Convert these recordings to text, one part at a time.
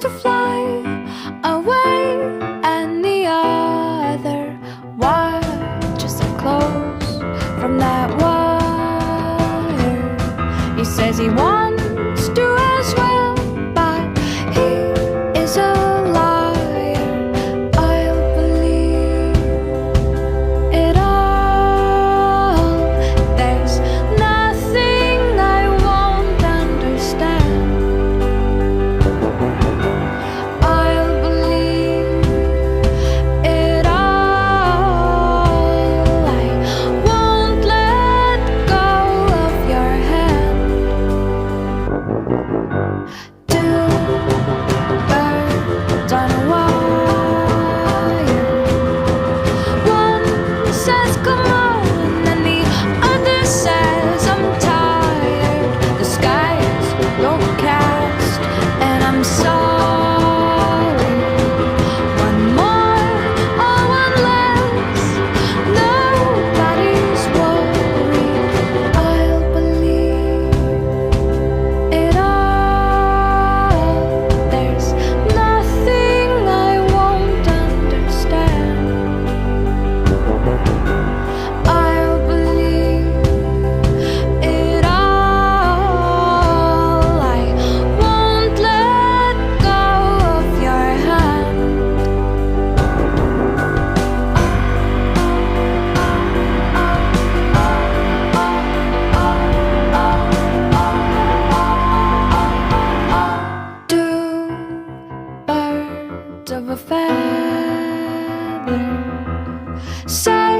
to fly away, and the other watches it close from that wire. He says he wants to as well, but he is a liar. I'll believe it all. There's nothing I won't understand. I'll believe it all. I won't let go of your hand. Two birds on a wire. One says come on, and the other says I'm tired. The sky's overcast, and I'm sorry. One more or one less, nobody's worried. I'll believe it all. There's nothing I won't understand. I'll believe it all. I won't let go of your hand. Two birds of a feather say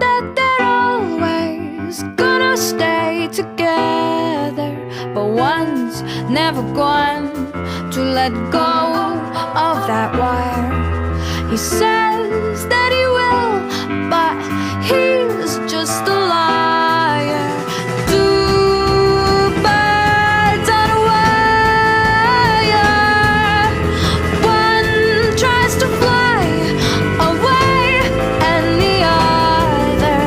that they're always gonna stay together, but one's never going to let go of that wire. He says that he will, but he's just a liar. Two birds on a wire. One tries to fly away, and the other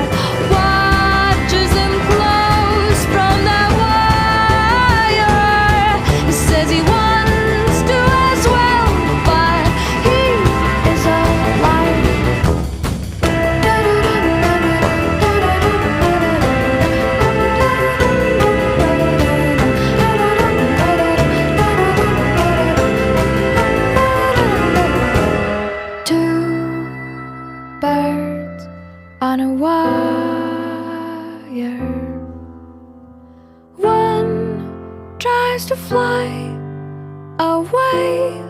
watches him close from that wire. He says he wants to as well, but he is a liar. Two birds on a wire. One tries to fly away,